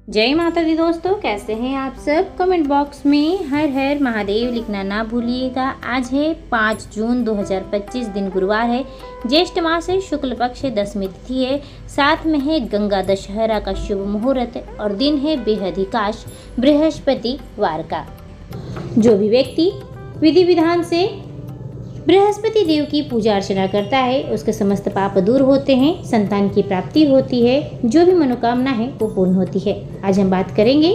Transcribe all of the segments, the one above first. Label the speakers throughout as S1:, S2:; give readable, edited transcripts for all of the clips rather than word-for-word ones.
S1: जय माता दी दोस्तों, कैसे हैं आप सब। कमेंट बॉक्स में हर हर महादेव लिखना ना भूलिएगा। आज है 5 जून 2025, दिन गुरुवार है। ज्येष्ठ मास है, शुक्ल पक्ष है, 10वीं तिथि है। साथ में है गंगा दशहरा का शुभ मुहूर्त और दिन है बेहद ही काश बृहस्पतिवार का। जो भी व्यक्ति विधि विधान से बृहस्पति देव की पूजा अर्चना करता है उसके समस्त पाप दूर होते हैं, संतान की प्राप्ति होती है, जो भी मनोकामना है वो पूर्ण होती है। आज हम बात करेंगे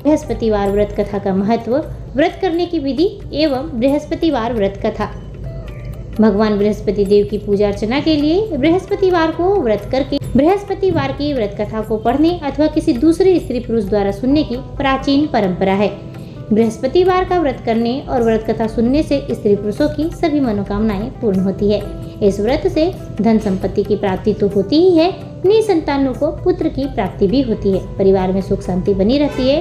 S1: बृहस्पतिवार व्रत कथा का महत्व, व्रत करने की विधि एवं बृहस्पतिवार व्रत कथा। भगवान बृहस्पति देव की पूजा अर्चना के लिए बृहस्पतिवार को व्रत करके बृहस्पतिवार की व्रत कथा को पढ़ने अथवा किसी दूसरे स्त्री पुरुष द्वारा सुनने की प्राचीन परंपरा है। बृहस्पतिवार का व्रत करने और व्रत कथा सुनने से स्त्री पुरुषों की सभी मनोकामनाएं पूर्ण होती है। इस व्रत से धन संपत्ति की प्राप्ति तो होती ही है, निसंतानों को पुत्र की प्राप्ति भी होती है। परिवार में सुख शांति बनी रहती है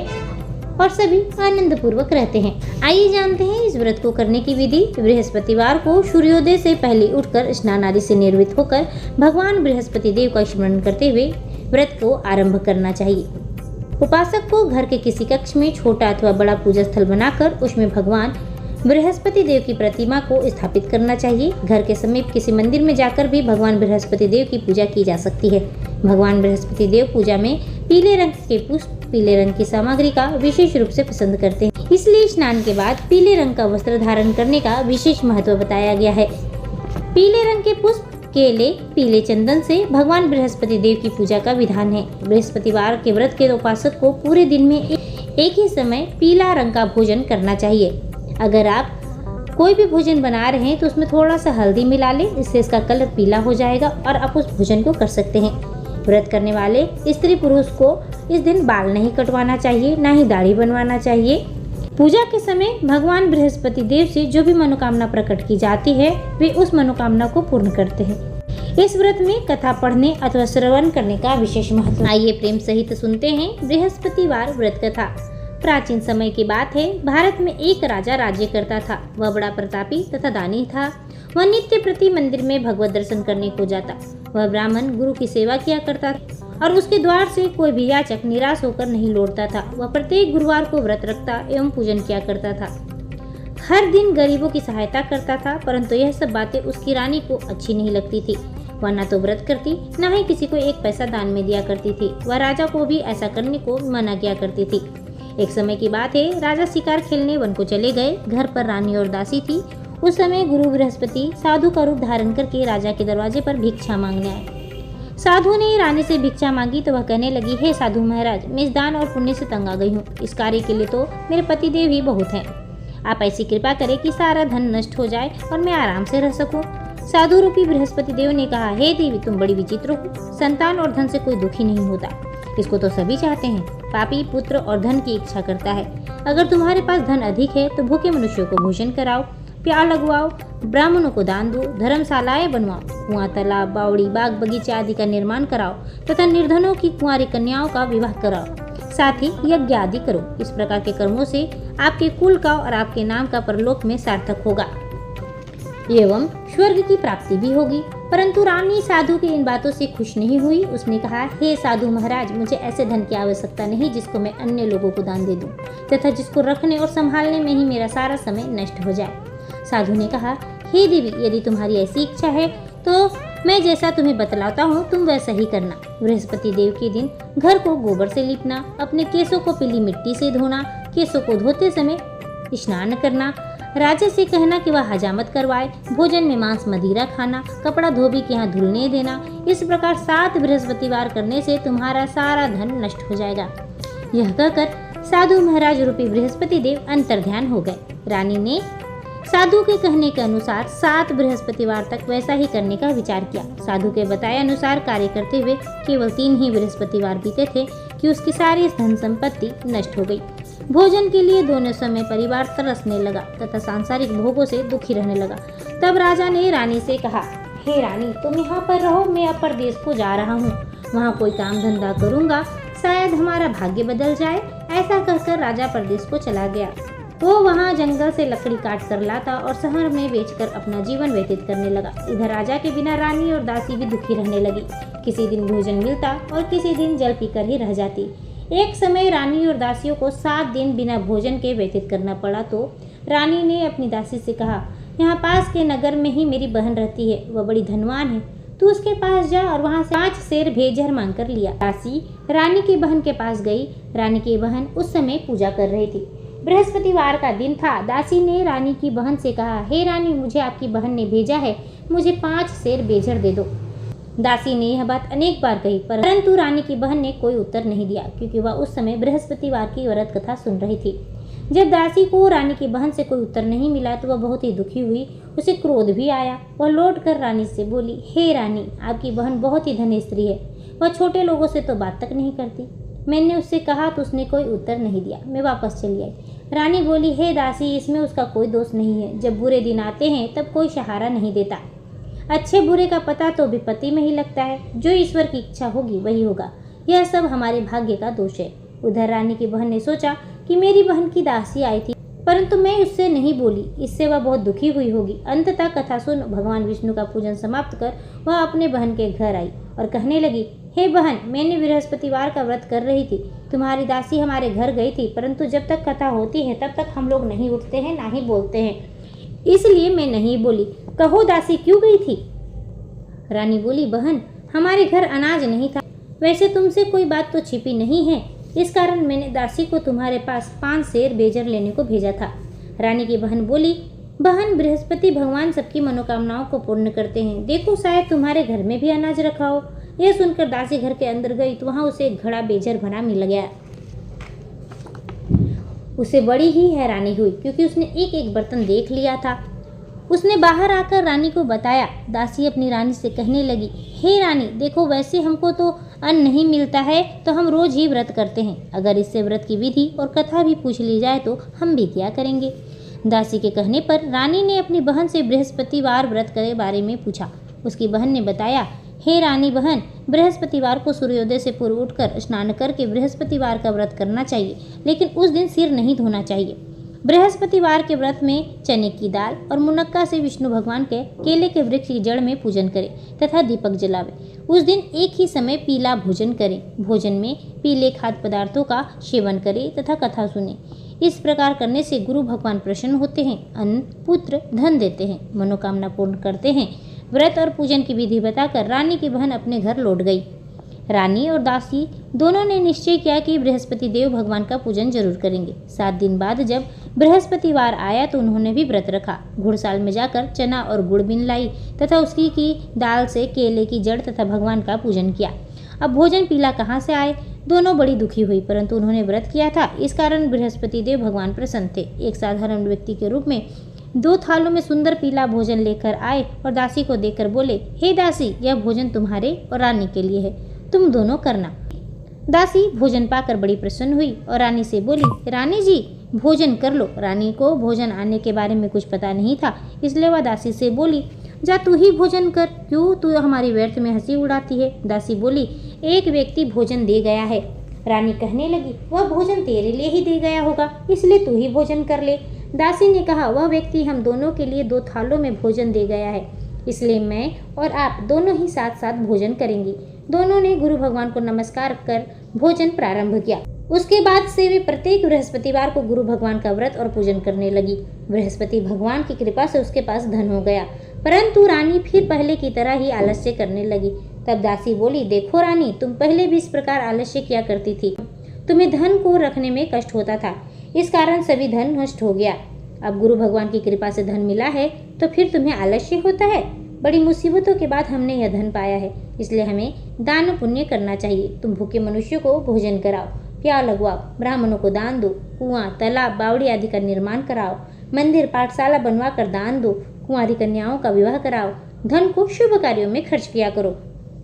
S1: और सभी आनंद पूर्वक रहते हैं। आइए जानते हैं इस व्रत को करने की विधि। बृहस्पतिवार को सूर्योदय से पहले उठकर स्नान आदि से निर्वृत्त होकर भगवान बृहस्पति देव का स्मरण करते हुए व्रत को आरंभ करना चाहिए। उपासक को घर के किसी कक्ष में छोटा अथवा बड़ा पूजा स्थल बनाकर उसमें भगवान बृहस्पति देव की प्रतिमा को स्थापित करना चाहिए। घर के समीप किसी मंदिर में जाकर भी भगवान बृहस्पति देव की पूजा की जा सकती है। भगवान बृहस्पति देव पूजा में पीले रंग के पुष्प, पीले रंग की सामग्री का विशेष रूप से पसंद करते हैं, इसलिए स्नान के बाद पीले रंग का वस्त्र धारण करने का विशेष महत्व बताया गया है। पीले रंग के पुष्प, केले, पीले चंदन से भगवान बृहस्पति देव की पूजा का विधान है। बृहस्पतिवार के व्रत के उपासक को पूरे दिन में एक ही समय पीला रंग का भोजन करना चाहिए। अगर आप कोई भी भोजन बना रहे हैं तो उसमें थोड़ा सा हल्दी मिला लें, इससे इसका कलर पीला हो जाएगा और आप उस भोजन को कर सकते हैं। व्रत करने वाले स्त्री पुरुष को इस दिन बाल नहीं कटवाना चाहिए, ना ही दाढ़ी बनवाना चाहिए। पूजा के समय भगवान बृहस्पति देव से जो भी मनोकामना प्रकट की जाती है वे उस मनोकामना को पूर्ण करते हैं। इस व्रत में कथा पढ़ने अथवा श्रवण करने का विशेष महत्व। आइए प्रेम सहित सुनते हैं बृहस्पतिवार व्रत कथा। प्राचीन समय की बात है, भारत में एक राजा राज्य करता था। वह बड़ा प्रतापी तथा दानी था। वह नित्य प्रति मंदिर में भगवत दर्शन करने को जाता। वह ब्राह्मण गुरु की सेवा किया करता और उसके द्वार से कोई भी याचक निराश होकर नहीं लौटता था। वह प्रत्येक गुरुवार को व्रत रखता एवं पूजन किया करता था। हर दिन गरीबों की सहायता करता था, परंतु यह सब बातें उसकी रानी को अच्छी नहीं लगती थी। वह न तो व्रत करती, न ही किसी को एक पैसा दान में दिया करती थी। वह राजा को भी ऐसा करने को मना किया करती थी। एक समय की बात है, राजा शिकार खेलने वन को चले गए। घर पर रानी और दासी थी। उस समय गुरु बृहस्पति साधु का रूप धारण करके राजा के दरवाजे पर भिक्षा मांगने आए। साधु ने रानी से भिक्षा मांगी तो वह कहने लगी, हे साधु महाराज, मैं इस दान और पुण्य से तंग आ गई हूँ। इस कार्य के लिए तो मेरे पति देव ही बहुत हैं। आप ऐसी कृपा करें कि सारा धन नष्ट हो जाए और मैं आराम से रह सकूं। साधु रूपी बृहस्पति देव ने कहा, हे देवी, तुम बड़ी विचित्र हो। संतान और धन से कोई दुखी नहीं होता, इसको तो सभी चाहते हैं। पापी पुत्र और धन की इच्छा करता है। अगर तुम्हारे पास धन अधिक है तो भूखे मनुष्यों को भोजन कराओ, प्यार लगवाओ, ब्राह्मणों को दान दो, धर्मशालाएं बनवाओ, कुआं, तालाब, बावड़ी, बाग बगीचे आदि का निर्माण कराओ तथा निर्धनों की कुंवारी कन्याओं का विवाह कराओ। साथ ही यज्ञ आदि करो। इस प्रकार के कर्मों से आपके कुल का और आपके नाम का परलोक में सार्थक होगा एवं स्वर्ग की प्राप्ति भी होगी। परंतु रानी साधु की इन बातों से खुश नहीं हुई। उसने कहा, हे साधु महाराज, मुझे ऐसे धन की आवश्यकता नहीं जिसको मैं अन्य लोगों को दान दे दूं तथा जिसको रखने और संभालने में ही मेरा सारा समय नष्ट हो जाए। साधु ने कहा, हे देवी, यदि तुम्हारी ऐसी इच्छा है तो मैं जैसा तुम्हें बतलाता हूँ तुम वैसा ही करना। बृहस्पति देव के दिन घर को गोबर से लीपना, अपने केसों को पीली मिट्टी से धोना, केसों को धोते समय स्नान करना, राजा से कहना कि वह हजामत करवाए, भोजन में मांस मदिरा खाना, कपड़ा धोबी के यहाँ धुलने देना। इस प्रकार 7 बृहस्पतिवार करने से तुम्हारा सारा धन नष्ट हो जाएगा। यह कहकर साधु महाराज रूपी बृहस्पति देव अंतर्ध्यान हो गए। रानी ने साधु के कहने के अनुसार 7 बृहस्पतिवार तक वैसा ही करने का विचार किया। साधु के बताए अनुसार कार्य करते हुए केवल 3 ही बृहस्पतिवार बीते थे कि उसकी सारी धन संपत्ति नष्ट हो गई। भोजन के लिए दोनों समय परिवार तरसने लगा तथा सांसारिक भोगों से दुखी रहने लगा। तब राजा ने रानी से कहा, हे रानी, तुम यहाँ पर रहो, मैं अपर देश को जा रहा हूँ। वहाँ कोई काम धंधा करूँगा, शायद हमारा भाग्य बदल जाए। ऐसा कहकर राजा परदेश को चला गया। वो वहाँ जंगल से लकड़ी काट कर लाता और शहर में बेचकर अपना जीवन व्यतीत करने लगा। इधर राजा के बिना रानी और दासी भी दुखी रहने लगी। किसी दिन भोजन मिलता और किसी दिन जल पीकर ही रह जाती। एक समय रानी और दासियों को 7 दिन बिना भोजन के व्यतीत करना पड़ा तो रानी ने अपनी दासी से कहा, यहाँ पास के नगर में ही मेरी बहन रहती है, वह बड़ी धनवान है, तू उसके पास जा और वहाँ से 5 सेर भेजर मांग कर लिया। दासी रानी की बहन के पास गई। रानी की बहन उस समय पूजा कर रही थी। बृहस्पतिवार का दिन था। दासी ने रानी की बहन से कहा, हे रानी, मुझे आपकी बहन ने भेजा है, मुझे 5 सेर भेजर दे दो। दासी ने यह बात अनेक बार कही, परंतु रानी की बहन ने कोई उत्तर नहीं दिया, क्योंकि वह उस समय बृहस्पतिवार की व्रत कथा सुन रही थी। जब दासी को रानी की बहन से कोई उत्तर नहीं मिला तो वह बहुत ही दुखी हुई। उसे क्रोध भी आया। वह लौटकर रानी से बोली, हे रानी, आपकी बहन बहुत ही धनी स्त्री है, वह छोटे लोगों से तो बात तक नहीं करती। मैंने उससे कहा तो उसने कोई उत्तर नहीं दिया, मैं वापस चली आई। रानी बोली, हे दासी, इसमें उसका कोई दोष नहीं है। जब बुरे दिन आते हैं तब कोई सहारा नहीं देता। अच्छे बुरे का पता तो विपत्ति में ही लगता है। जो ईश्वर की इच्छा होगी वही होगा। यह सब हमारे भाग्य का दोष है। उधर रानी की बहन ने सोचा कि मेरी बहन की दासी आई थी, परंतु मैं उससे नहीं बोली, इससे वह बहुत दुखी हुई होगी। अंततः कथा सुन भगवान विष्णु का पूजन समाप्त कर वह अपने बहन के घर आई और कहने लगी, हे बहन, मैंने बृहस्पतिवार का व्रत कर रही थी, तुम्हारी दासी हमारे घर गई थी, परंतु जब तक कथा होती है तब तक हम लोग नहीं उठते हैं, ना ही बोलते हैं, इसलिए मैं नहीं बोली। कहो दासी क्यों गई थी? रानी बोली, बहन, हमारे घर अनाज नहीं था। वैसे तुमसे कोई बात तो छिपी नहीं है, इस कारण मैंने दासी को तुम्हारे पास 5 सेर भेजर लेने को भेजा था। रानी की बहन बोली, बहन, बृहस्पति भगवान सबकी मनोकामनाओं को पूर्ण करते हैं, देखो शायद तुम्हारे घर में भी अनाज रखा हो। यह सुनकर दासी घर के अंदर गई तो वहाँ उसे एक घड़ा भेजर भरा मिल गया। उसे बड़ी ही हैरानी हुई, क्योंकि उसने एक एक बर्तन देख लिया था। उसने बाहर आकर रानी को बताया। दासी अपनी रानी से कहने लगी, हे रानी, देखो, वैसे हमको तो अन्न नहीं मिलता है तो हम रोज ही व्रत करते हैं। अगर इससे व्रत की विधि और कथा भी पूछ ली जाए तो हम भी क्या करेंगे? दासी के कहने पर रानी ने अपनी बहन से बृहस्पतिवार व्रत के बारे में पूछा। उसकी बहन ने बताया, हे रानी बहन, बृहस्पतिवार को सूर्योदय से पूर्व उठकर स्नान करके बृहस्पतिवार का व्रत करना चाहिए, लेकिन उस दिन सिर नहीं धोना चाहिए। बृहस्पतिवार के व्रत में चने की दाल और मुनक्का से विष्णु भगवान के केले के वृक्ष की जड़ में पूजन करें तथा दीपक जलावे। उस दिन एक ही समय पीला भोजन करें। भोजन में पीले खाद्य पदार्थों का सेवन करें तथा कथा सुने। इस प्रकार करने से गुरु भगवान प्रसन्न होते हैं, अन्न, पुत्र, धन देते हैं, मनोकामना पूर्ण करते हैं। व्रत और पूजन की विधि बताकर रानी की बहन अपने घर लौट गई। रानी और दासी दोनों ने निश्चय किया कि बृहस्पति देव भगवान का पूजन जरूर करेंगे। 7 दिन बाद जब बृहस्पतिवार आया तो उन्होंने भी व्रत रखा। घुड़साल में जाकर चना और गुड़ बीन लाई तथा उसकी की दाल से केले की जड़ तथा भगवान का पूजन किया। अब भोजन पीला कहाँ से आए? दोनों बड़ी दुखी हुई, परंतु उन्होंने व्रत किया था, इस कारण बृहस्पति देव भगवान प्रसन्न थे। एक साधारण व्यक्ति के रूप में 2 थालों में सुंदर पीला भोजन लेकर आए और दासी को देकर बोले, हे दासी, यह भोजन तुम्हारे और रानी के लिए है, तुम दोनों करना। दासी भोजन पाकर बड़ी प्रसन्न हुई और रानी से बोली, रानी जी, भोजन कर लो। रानी को भोजन आने के बारे में कुछ पता नहीं था, इसलिए वह दासी से बोली, जा तू ही भोजन कर, क्यों तू हमारी व्यर्थ में हंसी उड़ाती है? दासी बोली, एक व्यक्ति भोजन दे गया है। रानी कहने लगी, वह भोजन तेरे लिए ही दे गया होगा, इसलिए तू ही भोजन कर ले। दासी ने कहा, वह व्यक्ति हम दोनों के लिए 2 थालों में भोजन दे गया है, इसलिए मैं और आप दोनों ही साथ साथ भोजन करेंगे। दोनों ने गुरु भगवान को नमस्कार कर भोजन प्रारंभ किया। उसके बाद से वे प्रत्येक बृहस्पतिवार को गुरु भगवान का व्रत और पूजन करने लगी। बृहस्पति भगवान की कृपा से उसके पास धन हो गया, परंतु रानी फिर पहले की तरह ही आलस्य करने लगी। तब दासी बोली, देखो रानी, तुम पहले भी इस प्रकार आलस्य किया करती थी, तुम्हें धन को रखने में कष्ट होता था, इस कारण सभी धन नष्ट हो गया। अब गुरु भगवान की कृपा से धन मिला है तो फिर तुम्हें आलस्य होता है? बड़ी मुसीबतों के बाद हमने यह धन पाया है, इसलिए हमें दान पुण्य करना चाहिए। तुम भूखे मनुष्यों को भोजन कराओ, प्याव लगवाओ, ब्राह्मणों को दान दो, कुआं, तालाब, बावड़ी आदि का निर्माण कराओ, मंदिर, पाठशाला बनवा कर दान दो, कुंवारी कन्याओं का विवाह कराओ, धन को शुभ कार्यों में खर्च किया करो,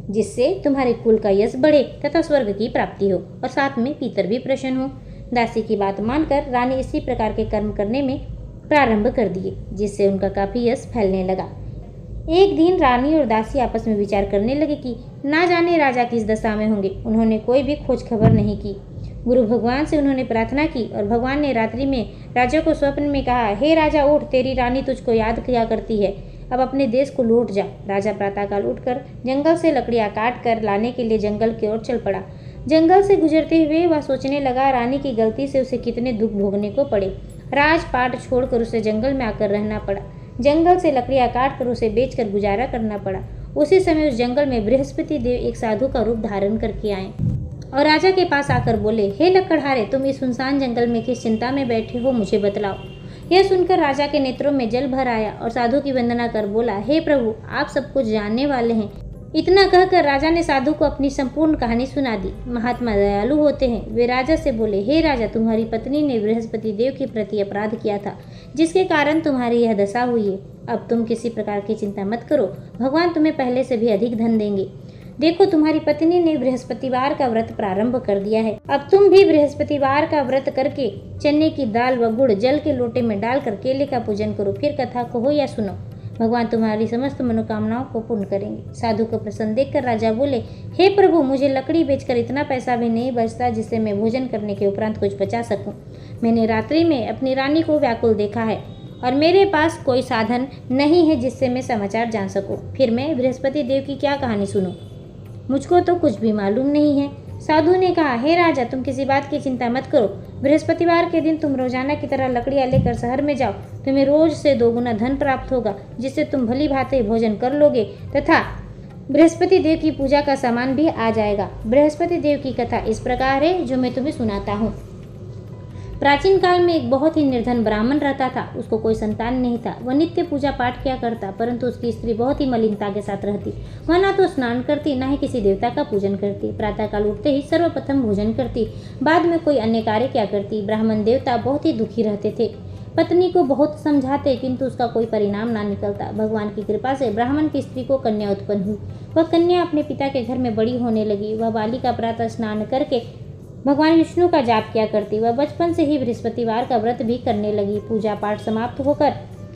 S1: जिससे तुम्हारे कुल का यश बढ़े तथा स्वर्ग की प्राप्ति हो और साथ में पितर भी प्रसन्न हो। दासी की बात मानकर रानी इसी प्रकार के कर्म करने में प्रारंभ कर दिए, जिससे उनका काफी यश फैलने लगा। एक दिन रानी और दासी आपस में विचार करने लगे कि ना जाने राजा किस दशा में होंगे। उन्होंने कोई भी खोज खबर नहीं की। गुरु भगवान से उन्होंने प्रार्थना की और भगवान ने रात्रि में राजा को स्वप्न में कहा, हे राजा उठ, तेरी रानी तुझको याद किया करती है, अब अपने देश को लौट जा। राजा प्रातःकाल उठकर जंगल से लकड़ियां काट कर लाने के लिए जंगल की ओर चल पड़ा। जंगल से गुजरते हुए वह सोचने लगा रानी की गलती से उसे कितने दुख भोगने को पड़े। राजपाट छोड़कर उसे जंगल में आकर रहना पड़ा। जंगल से लकड़ियां काट कर उसे बेचकर गुजारा करना पड़ा। उसी समय उस जंगल में बृहस्पति देव एक साधु का रूप धारण करके आए और राजा के पास आकर बोले, हे लकड़हारे, तुम इस सुनसान जंगल में किस चिंता में बैठे हो, मुझे बतलाओ। यह सुनकर राजा के नेत्रों में जल भर आया और साधु की वंदना कर बोला, हे प्रभु, आप सब कुछ जानने वाले हैं। इतना कहकर राजा ने साधु को अपनी संपूर्ण कहानी सुना दी। महात्मा दयालु होते हैं। वे राजा से बोले, हे राजा, तुम्हारी पत्नी ने बृहस्पति देव के प्रति अपराध किया था, जिसके कारण तुम्हारी यह दशा हुई है। अब तुम किसी प्रकार की चिंता मत करो, भगवान तुम्हें पहले से भी अधिक धन देंगे। देखो, तुम्हारी पत्नी ने बृहस्पतिवार का व्रत प्रारंभ कर दिया है। अब तुम भी बृहस्पतिवार का व्रत करके चने की दाल व गुड़ जल के लोटे में डालकर केले का पूजन करो, फिर कथा कहो या सुनो। भगवान तुम्हारी समस्त मनोकामनाओं को पूर्ण करेंगे। साधु को प्रसन्न देखकर राजा बोले, हे प्रभु, मुझे लकड़ी बेचकर इतना पैसा भी नहीं बचता जिससे मैं भोजन करने के उपरांत कुछ बचा सकूं। मैंने रात्रि में अपनी रानी को व्याकुल देखा है और मेरे पास कोई साधन नहीं है जिससे मैं समाचार जान सकूं। फिर मैं बृहस्पति देव की क्या कहानी सुनूं? मुझको तो कुछ भी मालूम नहीं है। साधु ने कहा, हे राजा, तुम किसी बात की चिंता मत करो। बृहस्पतिवार के दिन तुम रोजाना की तरह लकड़ियां लेकर शहर में जाओ। तुम्हें रोज से 2 गुना धन प्राप्त होगा, जिससे तुम भली भांति भोजन कर लोगे तथा बृहस्पति देव की पूजा का सामान भी आ जाएगा। बृहस्पति देव की कथा इस प्रकार है, जो मैं तुम्हें सुनाता हूँ। प्राचीन काल में एक बहुत ही निर्धन ब्राह्मण रहता था। उसको कोई संतान नहीं था। वह नित्य पूजा पाठ किया करता, परंतु उसकी स्त्री बहुत ही मलिनता के साथ रहती। वह ना तो स्नान करती, ना ही किसी देवता का पूजन करती। प्रातःकाल उठते ही सर्वप्रथम भोजन करती, बाद में कोई अन्य कार्य क्या करती। ब्राह्मण देवता बहुत ही दुखी रहते थे। पत्नी को बहुत समझाते, किंतु उसका कोई परिणाम ना निकलता। भगवान की कृपा से ब्राह्मण की स्त्री को कन्या उत्पन्न हुई। वह कन्या अपने पिता के घर में बड़ी होने लगी। वह बालिका प्रातः स्नान करके भगवान विष्णु का जाप किया करती। वह बचपन से ही बृहस्पतिवार का व्रत भी करने लगी। पूजा पाठ समाप्त होकर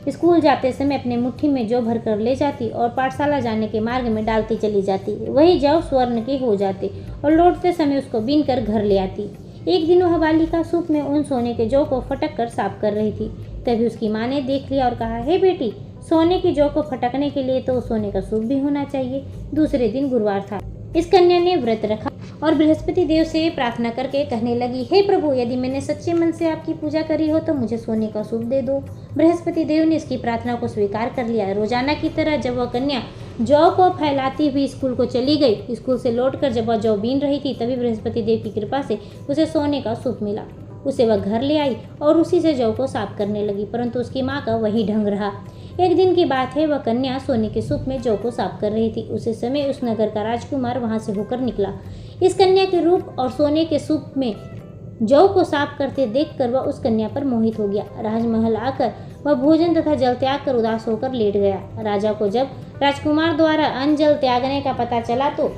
S1: स्कूल जाते समय अपने मुट्ठी में जौ भर कर ले जाती और पाठशाला जाने के मार्ग में डालती चली जाती। वही जौ स्वर्ण के हो जाते और लौटते समय उसको बीन कर घर ले आती। एक दिन वह बालिका सूप में उन सोने के जौ को फटक कर साफ कर रही थी। तभी उसकी माँ ने देख लिया और कहा, हे बेटी, सोने की जौ को फटकने के लिए तो सोने का सूप भी होना चाहिए। दूसरे दिन गुरुवार था। इस कन्या ने व्रत रखा और बृहस्पति देव से प्रार्थना करके कहने लगी, हे प्रभु, यदि मैंने सच्चे मन से आपकी पूजा करी हो तो मुझे सोने का सूप दे दो। बृहस्पति देव ने इसकी प्रार्थना को स्वीकार कर लिया। रोजाना की तरह जब वह कन्या जौ को फैलाती हुई स्कूल को चली गई, स्कूल से लौटकर जब वह जौ बीन रही थी, तभी बृहस्पति देव की कृपा से उसे सोने का सूप मिला। उसे वह घर ले आई और उसी से जौ को साफ करने लगी, परंतु उसकी माँ का वही ढंग रहा। एक दिन की बात है, वह कन्या सोने के सूप में जौ को साफ कर रही थी। उसी समय उस नगर का राजकुमार वहां से होकर निकला। इस कन्या के रूप और सोने के सूप में जौ को साफ करते देखकर वह उस कन्या पर मोहित हो गया। राजमहल आकर वह भोजन तथा जल त्याग कर उदास होकर लेट गया। राजा को जब राजकुमार द्वारा अन्न जल त्यागने का पता चला तो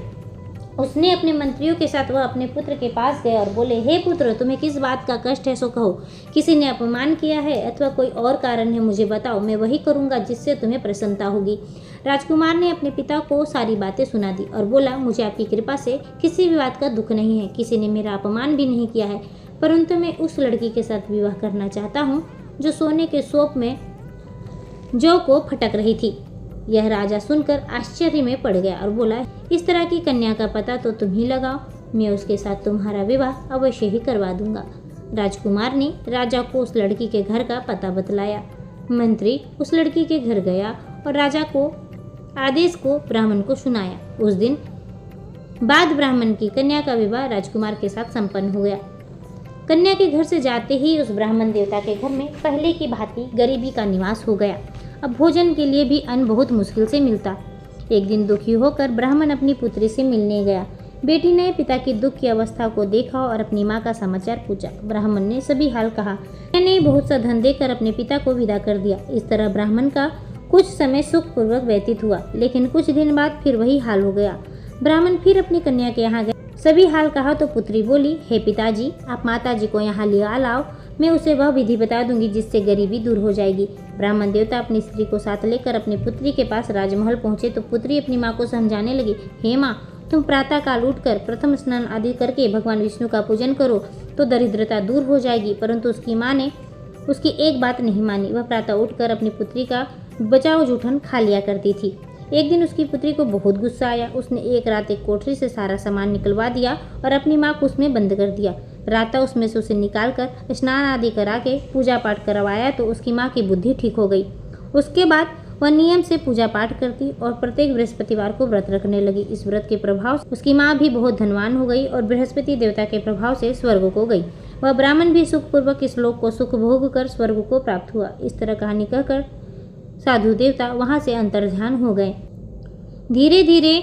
S1: उसने अपने मंत्रियों के साथ वह अपने पुत्र के पास गए और बोले, हे पुत्र, तुम्हें किस बात का कष्ट है सो कहो। किसी ने अपमान किया है अथवा कोई और कारण है, मुझे बताओ, मैं वही करूंगा जिससे तुम्हें प्रसन्नता होगी। राजकुमार ने अपने पिता को सारी बातें सुना दी और बोला, मुझे आपकी कृपा से किसी भी बात का दुख नहीं है। किसी ने मेरा अपमान भी नहीं किया है, परंतु मैं उस लड़की के साथ विवाह करना चाहता हूँ जो सोने के सूप में जौ को फटक रही थी। यह राजा सुनकर आश्चर्य में पड़ गया और बोला, इस तरह की कन्या का पता तो तुम ही लगाओ, मैं उसके साथ तुम्हारा विवाह अवश्य ही करवा दूंगा। राजकुमार ने राजा को उस लड़की के घर का पता बतलाया। मंत्री उस लड़की के घर गया और राजा को आदेश को ब्राह्मण को सुनाया। उस दिन बाद ब्राह्मण की कन्या का विवाह राजकुमार के साथ संपन्न हो गया। कन्या के घर से जाते ही उस ब्राह्मण देवता के घर में पहले की भांति गरीबी का निवास हो गया। अब भोजन के लिए भी अन्न बहुत मुश्किल से मिलता। एक दिन दुखी होकर ब्राह्मण अपनी पुत्री से मिलने गया। बेटी ने पिता की दुख की अवस्था को देखा और अपनी माँ का समाचार पूछा। ब्राह्मण ने सभी हाल कहा। मैंने बहुत सा धन देकर अपने पिता को विदा कर दिया। इस तरह ब्राह्मण का कुछ समय सुखपूर्वक व्यतीत हुआ, लेकिन कुछ दिन बाद फिर वही हाल हो गया। ब्राह्मण फिर अपनी कन्या के यहाँ गए। सभी हाल कहा तो पुत्री बोली, हे पिताजी, आप माताजी को यहाँ लिया लाओ, मैं उसे वह विधि बता दूंगी जिससे गरीबी दूर हो जाएगी। ब्राह्मण देवता अपनी स्त्री को साथ लेकर अपनी पुत्री के पास राजमहल पहुंचे तो पुत्री अपनी माँ को समझाने लगी, हे माँ, तुम प्रातःकाल उठकर प्रथम स्नान आदि करके भगवान विष्णु का पूजन करो तो दरिद्रता दूर हो जाएगी। परंतु उसकी माँ ने उसकी एक बात नहीं मानी। वह प्रातः उठकर अपनी पुत्री का बचाव जूठन खा लिया करती थी। एक दिन उसकी पुत्री को बहुत गुस्सा आया। उसने एक रात एक कोठरी से सारा सामान निकलवा दिया और अपनी माँ को उसमें बंद कर दिया। प्रातः उसमें से उसे निकाल कर स्नान आदि करा के पूजा पाठ करवाया तो उसकी माँ की बुद्धि ठीक हो गई। उसके बाद वह नियम से पूजा पाठ करती और प्रत्येक बृहस्पतिवार को व्रत रखने लगी। इस व्रत के प्रभाव से उसकी माँ भी बहुत धनवान हो गई और बृहस्पति देवता के प्रभाव से स्वर्ग को गई। वह ब्राह्मण भी सुखपूर्वक इस लोक को सुख भोग कर स्वर्ग को प्राप्त हुआ। इस तरह कहानी कहकर साधु देवता वहाँ से अंतर्ध्यान हो गए। धीरे धीरे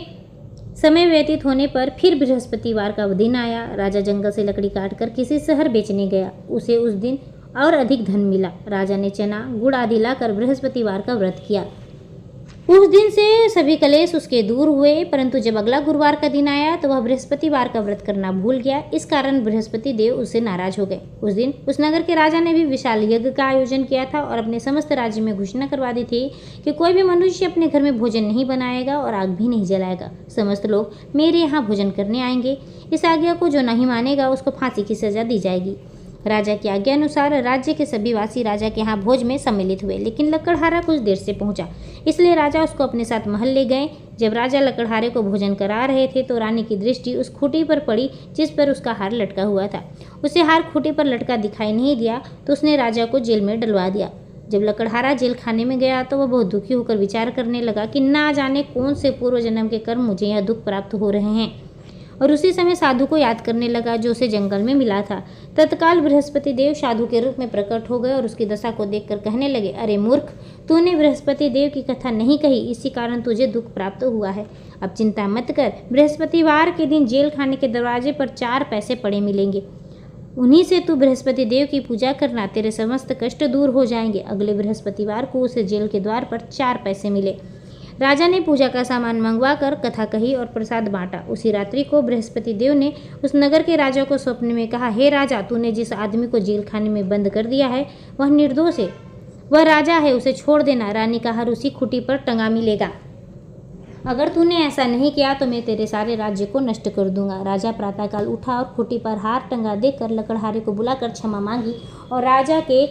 S1: समय व्यतीत होने पर फिर बृहस्पतिवार का दिन आया। राजा जंगल से लकड़ी काटकर किसी शहर बेचने गया। उसे उस दिन और अधिक धन मिला। राजा ने चना गुड़ आदि लाकर बृहस्पतिवार का व्रत किया। उस दिन से सभी कलेश उसके दूर हुए, परंतु जब अगला गुरुवार का दिन आया तो वह बृहस्पतिवार का व्रत करना भूल गया। इस कारण बृहस्पति देव उससे नाराज हो गए। उस दिन उस नगर के राजा ने भी विशाल यज्ञ का आयोजन किया था और अपने समस्त राज्य में घोषणा करवा दी थी कि कोई भी मनुष्य अपने घर में भोजन नहीं बनाएगा और आग भी नहीं जलाएगा। समस्त लोग मेरे यहाँ भोजन करने आएंगे। इस आज्ञा को जो नहीं मानेगा उसको फांसी की सजा दी जाएगी। राजा की आज्ञा अनुसार राज्य के सभी वासी राजा के यहाँ भोज में सम्मिलित हुए, लेकिन लकड़हारा कुछ देर से पहुंचा, इसलिए राजा उसको अपने साथ महल ले गए। जब राजा लकड़हारे को भोजन करा रहे थे तो रानी की दृष्टि उस खूंटी पर पड़ी जिस पर उसका हार लटका हुआ था। उसे हार खूंटी पर लटका दिखाई नहीं दिया तो उसने राजा को जेल में डलवा दिया। जब लकड़हारा जेल खाने में गया तो वह बहुत दुखी होकर विचार करने लगा कि ना जाने कौन से पूर्व जन्म के कर्म मुझे यह दुख प्राप्त हो रहे हैं, और उसी समय साधु को याद करने लगा जो उसे जंगल में मिला था। तत्काल बृहस्पति देव साधु के रूप में प्रकट हो गए और उसकी दशा को देखकर कहने लगे, अरे मूर्ख, तूने बृहस्पति देव की कथा नहीं कही, इसी कारण तुझे दुख प्राप्त हुआ है। अब चिंता मत कर, बृहस्पतिवार के दिन जेल खाने के दरवाजे पर 4 पैसे पड़े मिलेंगे। उन्हीं से तू बृहस्पति देव की पूजा करना, तेरे समस्त कष्ट दूर हो जाएंगे। अगले बृहस्पतिवार को उसे जेल के द्वार पर 4 पैसे मिले। राजा ने पूजा का सामान मंगवा कर कथा कही और प्रसाद बांटा। उसी रात्रि को बृहस्पति देव ने उस नगर के राजा को स्वप्न में कहा, हे राजा, तूने जिस आदमी को जेल खाने में बंद कर दिया है वह निर्दोष है, वह राजा है, उसे छोड़ देना। रानी का हार उसी खूंटी पर टंगा मिलेगा। अगर तूने ऐसा नहीं किया तो मैं तेरे सारे राज्य को नष्ट कर दूंगा। राजा प्रातःकाल उठा और खूंटी पर हार टंगा देखकर लकड़हारे को बुलाकर क्षमा मांगी और राजा के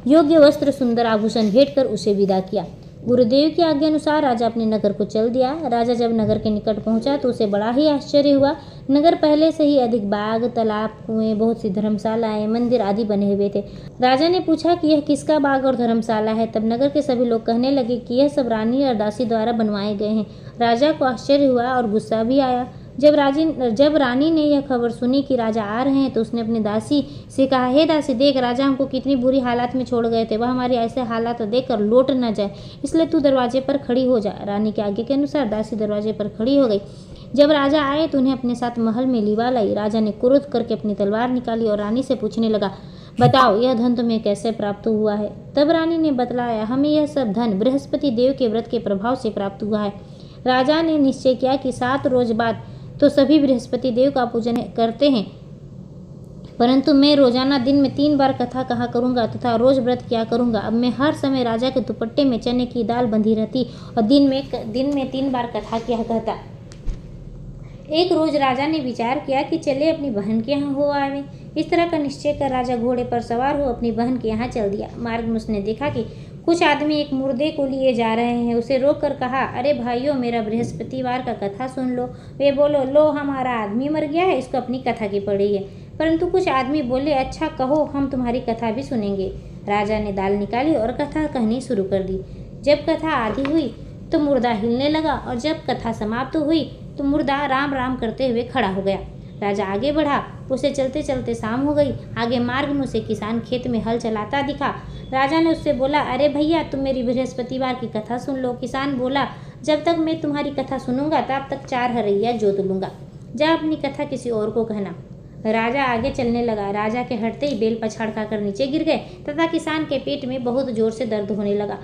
S1: योग्य वस्त्र सुंदर आभूषण भेंट कर उसे विदा किया। गुरुदेव की आज्ञा अनुसार राजा अपने नगर को चल दिया। राजा जब नगर के निकट पहुंचा तो उसे बड़ा ही आश्चर्य हुआ। नगर पहले से ही अधिक बाग, तालाब, कुएं, बहुत सी धर्मशालाएं, मंदिर आदि बने हुए थे। राजा ने पूछा कि यह किसका बाग और धर्मशाला है। तब नगर के सभी लोग कहने लगे कि यह सब रानी और दासी द्वारा बनवाए गए हैं। राजा को आश्चर्य हुआ और गुस्सा भी आया। जब रानी ने यह खबर सुनी कि राजा आ रहे हैं तो उसने अपनी दासी से कहा, हे दासी, देख, राजा हमको कितनी बुरी हालत में छोड़ गए थे, वह हमारी ऐसे हालात देखकर लौट न जाए, इसलिए तू दरवाजे पर खड़ी हो जा। रानी के आज्ञा के अनुसार दासी दरवाजे पर खड़ी हो गई। जब राजा आए तो उन्हें अपने साथ महल में लिवा लाई। राजा ने क्रोध करके अपनी तलवार निकाली और रानी से पूछने लगा, बताओ यह धन तुम्हें कैसे प्राप्त हुआ है। तब रानी ने बतलाया, हमें यह सब धन बृहस्पति देव के व्रत के प्रभाव से प्राप्त हुआ है। राजा ने निश्चय किया कि 7 रोज बाद तो सभी बृहस्पति देव का पूजन करते हैं, परंतु मैं रोजाना दिन में 3 बार कथा कहा करूंगा तथा रोज व्रत किया करूंगा। अब मैं हर समय राजा के दुपट्टे में चने की दाल बंधी रहती और दिन में 3 बार कथा किया करता। एक रोज राजा ने विचार किया कि चले अपनी बहन के यहाँ हो आवे। इस तरह का निश्चय कर राजा घोड़े पर सवार हो अपनी बहन के यहाँ चल दिया। मार्ग में उसने देखा कि कुछ आदमी एक मुर्दे को लिए जा रहे हैं। उसे रोक कर कहा, अरे भाइयों, मेरा बृहस्पतिवार का कथा सुन लो। वे बोलो, लो, हमारा आदमी मर गया है, इसको अपनी कथा की पड़ी है। परंतु कुछ आदमी बोले, अच्छा कहो, हम तुम्हारी कथा भी सुनेंगे। राजा ने दाल निकाली और कथा कहनी शुरू कर दी। जब कथा आधी हुई तो मुर्दा हिलने लगा और जब कथा समाप्त हुई तो मुर्दा राम राम करते हुए खड़ा हो गया। राजा आगे बढ़ा, उसे चलते चलते शाम हो गई। आगे मार्ग में उसे किसान खेत में हल चलाता दिखा। राजा ने उससे बोला, अरे भैया, तुम मेरी बृहस्पतिवार की कथा सुन लो। किसान बोला, जब तक मैं तुम्हारी कथा सुनूंगा तब तक 4 हरैया जोत लूंगा। जा अपनी कथा किसी और को कहना। राजा आगे चलने लगा। राजा के हटते ही बैल पछाड़ खाकर नीचे गिर गए तथा किसान के पेट में बहुत जोर से दर्द होने लगा।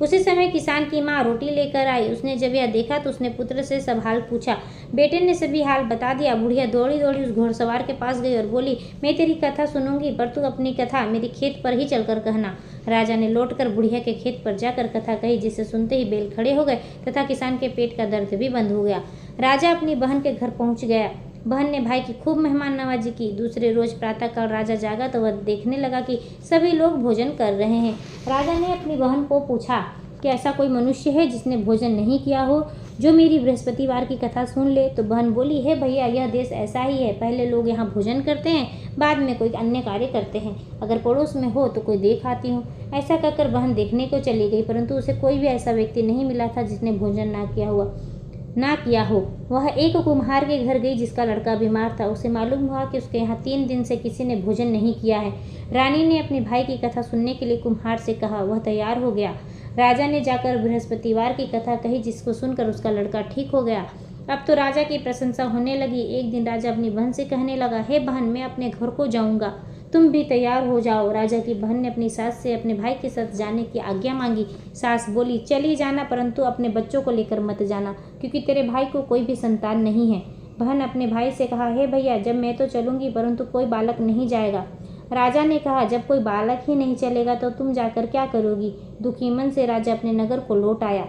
S1: उसी समय किसान की माँ रोटी लेकर आई। उसने जब यह देखा तो उसने पुत्र से सब हाल पूछा। बेटे ने सभी हाल बता दिया। बुढ़िया दौड़ी दौड़ी उस घोड़सवार के पास गई और बोली, मैं तेरी कथा सुनूंगी, पर तू अपनी कथा मेरी खेत पर ही चलकर कहना। राजा ने लौटकर बुढ़िया के खेत पर जाकर कथा कही, जिसे सुनते ही बैल खड़े हो गए तथा किसान के पेट का दर्द भी बंद हो गया। राजा अपनी बहन के घर पहुंच गया। बहन ने भाई की खूब मेहमान नवाजी की। दूसरे रोज प्रातःकाल राजा जागा तो वह देखने लगा कि सभी लोग भोजन कर रहे हैं। राजा ने अपनी बहन को पूछा, कि ऐसा कोई मनुष्य है जिसने भोजन नहीं किया हो, जो मेरी बृहस्पतिवार की कथा सुन ले। तो बहन बोली, हे भैया, यह देश ऐसा ही है, पहले लोग यहाँ भोजन करते हैं, बाद में कोई अन्य कार्य करते हैं। अगर पड़ोस में हो तो कोई देख आती हूँ। ऐसा कहकर बहन देखने को चली गई, परंतु उसे कोई भी ऐसा व्यक्ति नहीं मिला था जिसने भोजन ना किया हो। वह एक कुम्हार के घर गई जिसका लड़का बीमार था। उसे मालूम हुआ कि उसके यहाँ 3 दिन से किसी ने भोजन नहीं किया है। रानी ने अपने भाई की कथा सुनने के लिए कुम्हार से कहा। वह तैयार हो गया। राजा ने जाकर बृहस्पतिवार की कथा कही, जिसको सुनकर उसका लड़का ठीक हो गया। अब तो राजा की प्रशंसा होने लगी। एक दिन राजा अपनी बहन से कहने लगा, हे बहन, मैं अपने घर को जाऊंगा, तुम भी तैयार हो जाओ। राजा की बहन ने अपनी सास से अपने भाई के साथ जाने की आज्ञा मांगी। सास बोली, चली जाना, परंतु अपने बच्चों को लेकर मत जाना, क्योंकि तेरे भाई को कोई भी संतान नहीं है। बहन अपने भाई से कहा, हे भैया, जब मैं तो चलूंगी, परंतु कोई बालक नहीं जाएगा। राजा ने कहा, जब कोई बालक ही नहीं चलेगा तो तुम जाकर क्या करोगी। दुखी मन से राजा अपने नगर को लौट आया।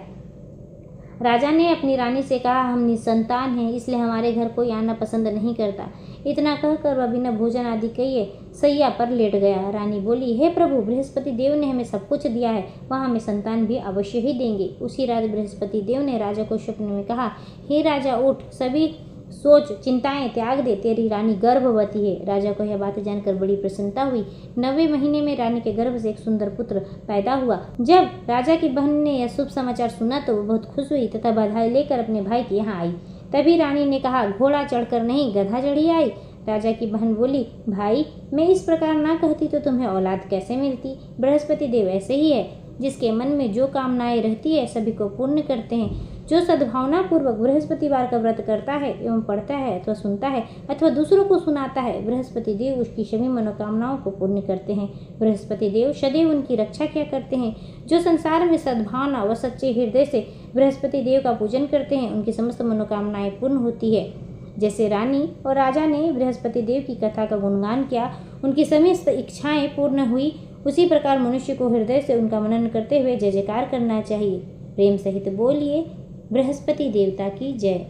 S1: राजा ने अपनी रानी से कहा, हम निसंतान हैं, इसलिए हमारे घर कोई आना पसंद नहीं करता। इतना कहकर वह बिना भोजन आदि किए सैया पर लेट गया। रानी बोली, हे प्रभु, बृहस्पति देव ने हमें सब कुछ दिया है, वह हमें संतान भी अवश्य ही देंगे। उसी रात बृहस्पति देव ने राजा को स्वप्न में कहा, हे राजा, उठ, सभी सोच चिंताएं त्याग दे, तेरी रानी गर्भवती है। राजा को यह बात जानकर बड़ी प्रसन्नता हुई। 9वें महीने में रानी के गर्भ से एक सुंदर पुत्र पैदा हुआ। जब राजा की बहन ने यह शुभ समाचार सुना तो वो बहुत खुश हुई तथा बधाई लेकर अपने भाई के यहाँ आई। तभी रानी ने कहा, घोड़ा चढ़कर नहीं, गधा चढ़ी आई। राजा की बहन बोली, भाई, मैं इस प्रकार ना कहती तो तुम्हें औलाद कैसे मिलती। बृहस्पति देव ऐसे ही है, जिसके मन में जो कामनाएं रहती है सभी को पूर्ण करते हैं। जो सद्भावना पूर्वक बृहस्पतिवार का व्रत करता है एवं पढ़ता है अथवा सुनता है अथवा दूसरों को सुनाता है, बृहस्पति देव उसकी सभी मनोकामनाओं को पूर्ण करते हैं। बृहस्पति देव सदैव उनकी रक्षा किया करते हैं। जो संसार में सद्भावना व सच्चे हृदय से बृहस्पति देव का पूजन करते हैं, उनकी समस्त मनोकामनाएं पूर्ण होती है। जैसे रानी और राजा ने बृहस्पति देव की कथा का गुणगान किया, उनकी समस्त इच्छाएं पूर्ण हुई, उसी प्रकार मनुष्य को हृदय से उनका मनन करते हुए जय जयकार करना चाहिए। प्रेम सहित बोलिए, बृहस्पति देवता की जय।